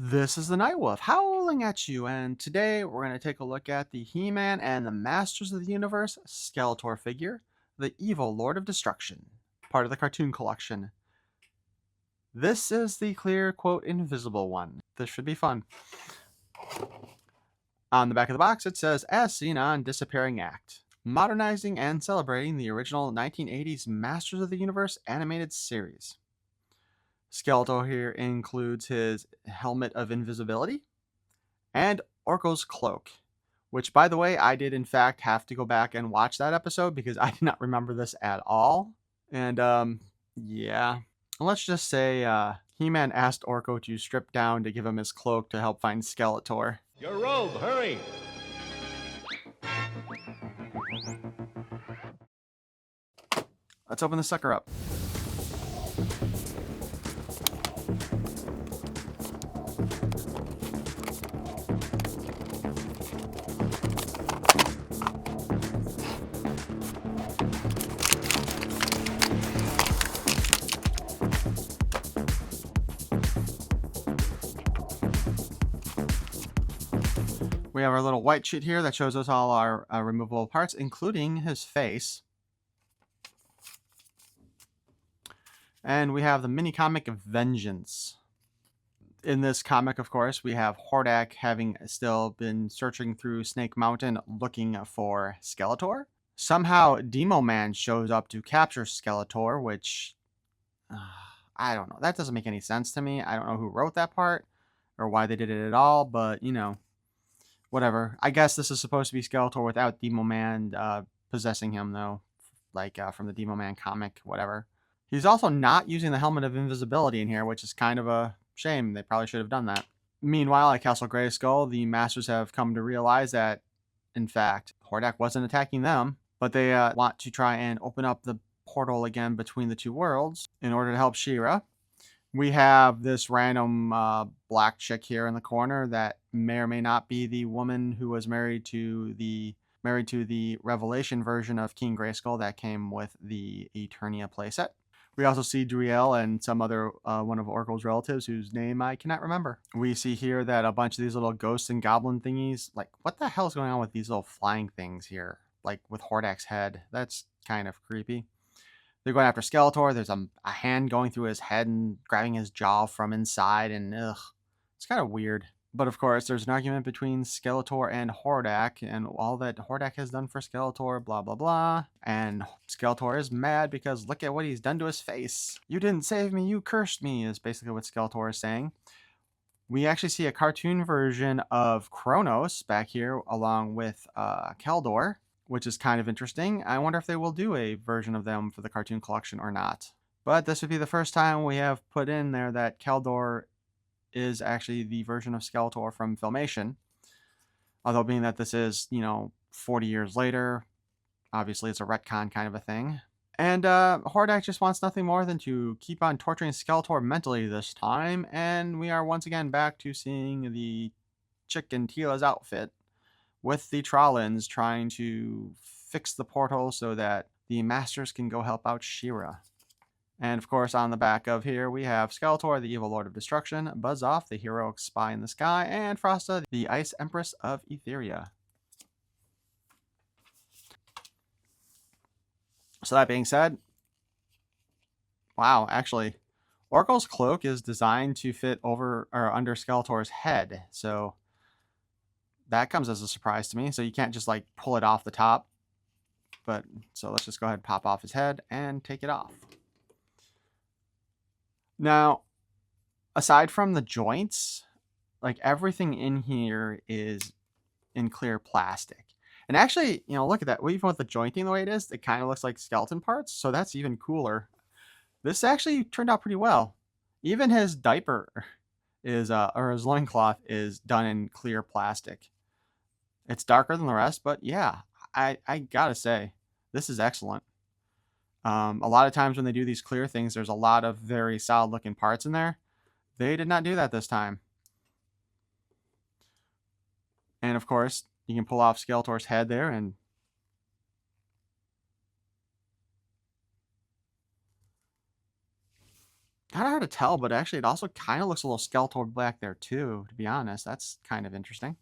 This is the Nightwolf howling at you, and today we're going to take a look at the He-Man and the Masters of the Universe Skeletor figure, the evil Lord of Destruction, part of the cartoon collection. This is the clear, quote, invisible one. This should be fun. On the back of the box it says, as seen on Disappearing Act, modernizing and celebrating the original 1980s Masters of the Universe animated series. Skeletor here includes his helmet of invisibility and Orko's cloak, which, by the way, I did in fact have to go back and watch that episode because I did not remember this at all. And yeah, let's just say He-Man asked Orko to strip down to give him his cloak to help find Skeletor. Your robe, hurry! Let's open the sucker up. We have our little white sheet here that shows us all our removable parts, including his face. And we have the mini comic Vengeance. In this comic, of course, we have Hordak having still been searching through Snake Mountain looking for Skeletor. Somehow, Demo Man shows up to capture Skeletor, which, I don't know. That doesn't make any sense to me. I don't know who wrote that part or why they did it at all, but, you know, whatever. I guess this is supposed to be Skeletor without Demo Man possessing him, though, like from the Demo Man comic, whatever. He's also not using the helmet of invisibility in here, which is kind of a shame. They probably should have done that. Meanwhile, at Castle Grayskull, the Masters have come to realize that, in fact, Hordak wasn't attacking them, but they want to try and open up the portal again between the two worlds in order to help She-Ra. We have this random black chick here in the corner that may or may not be the woman who was married to the Revelation version of King Grayskull that came with the Eternia playset. We also see Driel and some other one of Orko's relatives whose name I cannot remember. We see here that a bunch of these little ghosts and goblin thingies, like what the hell is going on with these little flying things here? Like with Hordak's head. That's kind of creepy. They're going after Skeletor. There's a hand going through his head and grabbing his jaw from inside, and it's kind of weird. But of course, there's an argument between Skeletor and Hordak, and all that Hordak has done for Skeletor, blah, blah, blah. And Skeletor is mad because look at what he's done to his face. You didn't save me, you cursed me, is basically what Skeletor is saying. We actually see a cartoon version of Kronos back here along with Keldor, which is kind of interesting. I wonder if they will do a version of them for the cartoon collection or not. But this would be the first time we have put in there that Keldor is actually the version of Skeletor from Filmation. Although being that this is, 40 years later, obviously it's a retcon kind of a thing. And Hordak just wants nothing more than to keep on torturing Skeletor mentally this time, and we are once again back to seeing the chick in Tila's outfit with the Trollins trying to fix the portal so that the Masters can go help out She-Ra. And of course, on the back of here, we have Skeletor, the evil Lord of Destruction, Buzz-Off, the heroic spy in the sky, and Frosta, the Ice Empress of Etheria. So that being said, wow, actually, Orko's cloak is designed to fit over or under Skeletor's head, so that comes as a surprise to me. So you can't just like pull it off the top. But so let's just go ahead and pop off his head and take it off. Now, aside from the joints, like everything in here is in clear plastic. And actually, look at that. Even with the jointing the way it is, it kind of looks like skeleton parts. So that's even cooler. This actually turned out pretty well. Even his diaper is, or his loincloth is done in clear plastic. It's darker than the rest, but yeah, I gotta say, this is excellent. A lot of times when they do these clear things, there's a lot of very solid looking parts in there. They did not do that this time. And of course, you can pull off Skeletor's head there and Kind of hard to tell, but actually it also kind of looks a little Skeletor back there too, to be honest. That's kind of interesting.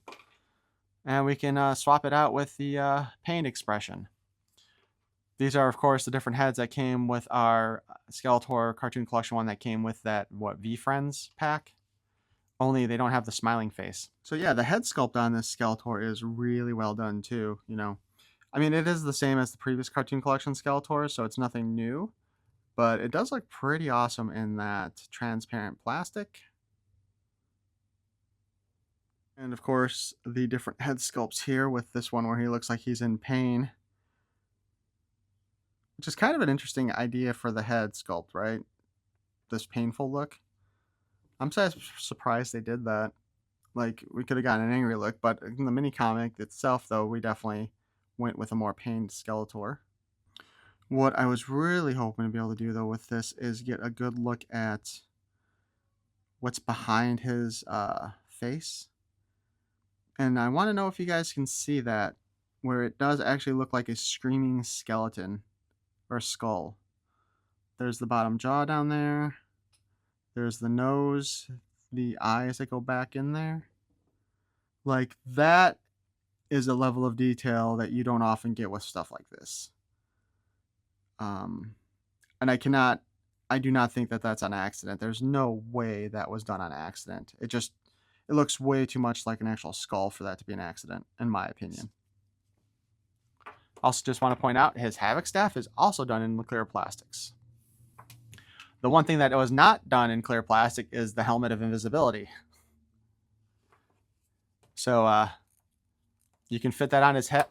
And we can swap it out with the paint expression. These are, of course, the different heads that came with our Skeletor Cartoon Collection one that came with that, V-Friends pack. Only they don't have the smiling face. So yeah, the head sculpt on this Skeletor is really well done too, you know. I mean, it is the same as the previous Cartoon Collection Skeletor, so it's nothing new. But it does look pretty awesome in that transparent plastic. And of course, the different head sculpts here with this one where he looks like he's in pain. Which is kind of an interesting idea for the head sculpt, right? This painful look. I'm so surprised they did that. Like, we could have gotten an angry look, but in the mini comic itself, though, we definitely went with a more pained Skeletor. What I was really hoping to be able to do, though, with this is get a good look at what's behind his face. And I want to know if you guys can see that, where it does actually look like a screaming skeleton or skull. There's the bottom jaw down there. There's the nose, the eyes that go back in there. Like, that is a level of detail that you don't often get with stuff like this. And I do not think that that's on accident. There's no way that was done on accident. It looks way too much like an actual skull for that to be an accident, in my opinion. Also, just want to point out, his Havoc staff is also done in clear plastics. The one thing that was not done in clear plastic is the helmet of invisibility. So you can fit that on his head.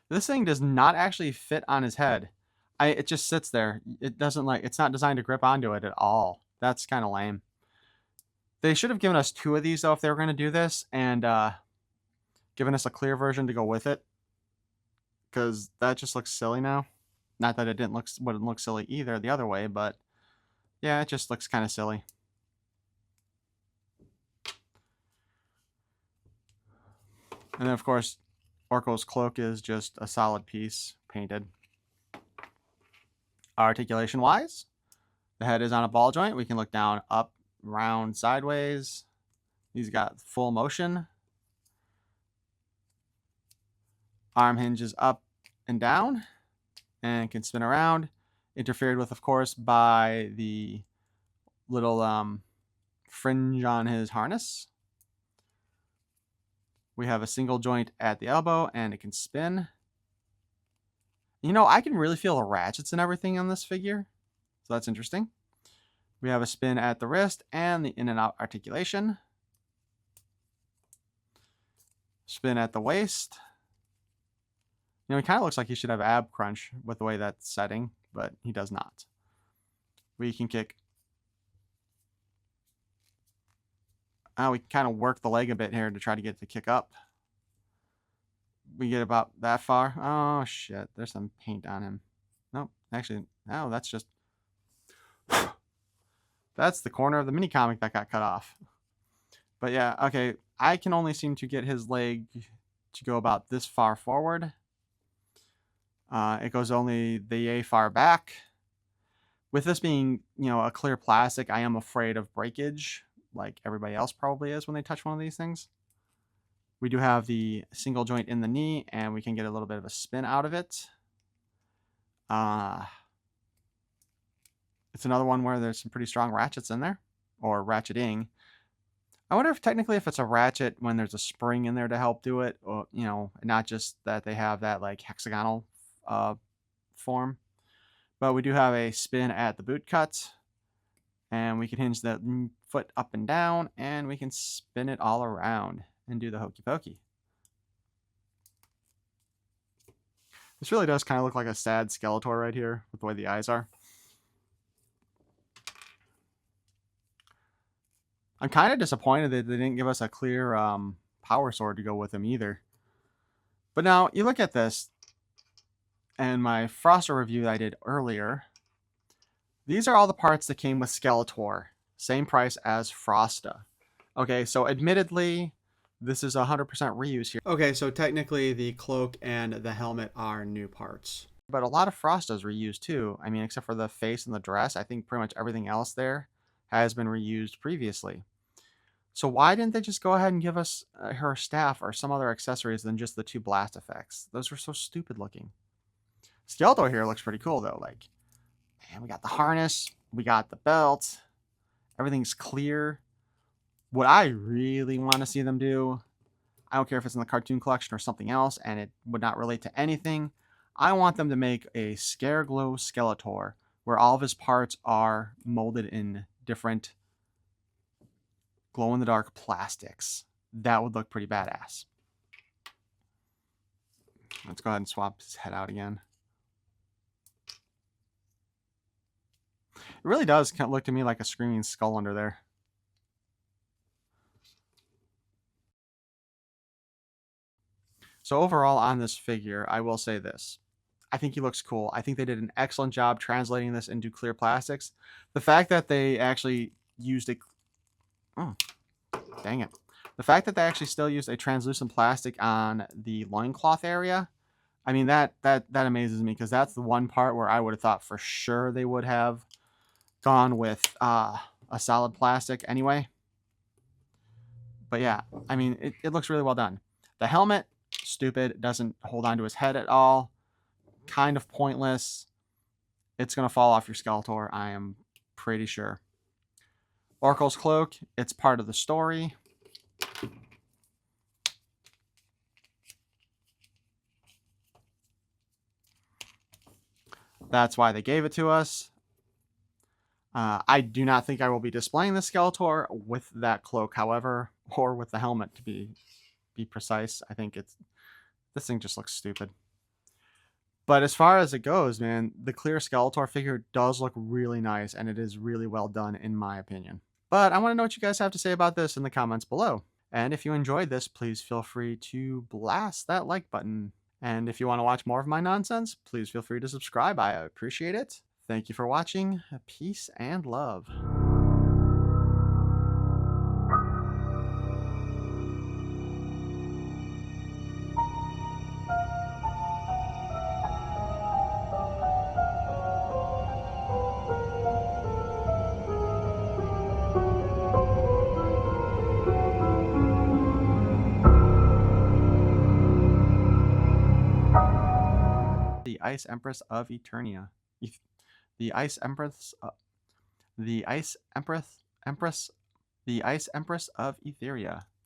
This thing does not actually fit on his head. It just sits there. It doesn't it's not designed to grip onto it at all. That's kind of lame. They should have given us 2 of these though if they were going to do this, and given us a clear version to go with it, because that just looks silly now. Not that it wouldn't look silly either the other way, but yeah, it just looks kind of silly. And then of course, Orko's cloak is just a solid piece painted. Articulation wise, the head is on a ball joint. We can look down, up, round, sideways. He's got full motion. Arm hinges up and down and can spin around. Interfered with, of course, by the little fringe on his harness. We have a single joint at the elbow and it can spin. You know, I can really feel the ratchets and everything on this figure, so that's interesting. We have a spin at the wrist and the in and out articulation. Spin at the waist. You know, he kind of looks like he should have ab crunch with the way that's setting, but he does not. We can kick. We can kind of work the leg a bit here to try to get the kick up. We get about that far. Oh, shit. There's some paint on him. Nope. Actually, no, that's just... That's the corner of the mini comic that got cut off. But yeah, okay. I can only seem to get his leg to go about this far forward. It goes only the yay far back. With this being, you know, a clear plastic, I am afraid of breakage, like everybody else probably is when they touch one of these things. We do have the single joint in the knee, and we can get a little bit of a spin out of it. It's another one where there's some pretty strong ratchets in there, or ratcheting. I wonder if technically if it's a ratchet when there's a spring in there to help do it, or, you know, not just that they have that like hexagonal form. But we do have a spin at the boot cut, and we can hinge the foot up and down, and we can spin it all around and do the hokey pokey. This really does kind of look like a sad Skeletor right here with the way the eyes are. I'm kind of disappointed that they didn't give us a clear power sword to go with him either. But now you look at this, and my Froster review that I did earlier, these are all the parts that came with Skeletor. Same price as Frosta. Okay, so admittedly, this is 100% reuse here. Okay, so technically the cloak and the helmet are new parts. But a lot of Frostas reused too. I mean, except for the face and the dress, I think pretty much everything else there has been reused previously. So why didn't they just go ahead and give us her staff or some other accessories than just the 2 blast effects? Those were so stupid looking. Skeletor here looks pretty cool though. Like, man, we got the harness, we got the belt, everything's clear. What I really want to see them do, I don't care if it's in the cartoon collection or something else, and it would not relate to anything. I want them to make a Scareglow Skeletor where all of his parts are molded in different glow-in-the-dark plastics. That would look pretty badass. Let's go ahead and swap his head out again. It really does kind of look to me like a screaming skull under there. So overall on this figure, I will say this. I think he looks cool. I think they did an excellent job translating this into clear plastics. The fact that they actually used a... Oh, dang it. The fact that they actually still used a translucent plastic on the loincloth area, I mean, that amazes me, because that's the one part where I would have thought for sure they would have gone with a solid plastic anyway. But yeah, I mean, it looks really well done. The helmet, stupid, doesn't hold on to his head at all. Kind of pointless. It's going to fall off your Skeletor, I am pretty sure. Oracle's cloak, it's part of the story. That's why they gave it to us. I do not think I will be displaying the Skeletor with that cloak, however, or with the helmet to be precise. I think this thing just looks stupid. But as far as it goes, man, the clear Skeletor figure does look really nice, and it is really well done in my opinion. But I want to know what you guys have to say about this in the comments below. And if you enjoyed this, please feel free to blast that like button. And if you want to watch more of my nonsense, please feel free to subscribe. I appreciate it. Thank you for watching. Peace and love. The Ice Empress of Eternia. The Ice Empress. The Ice Empress of Etheria.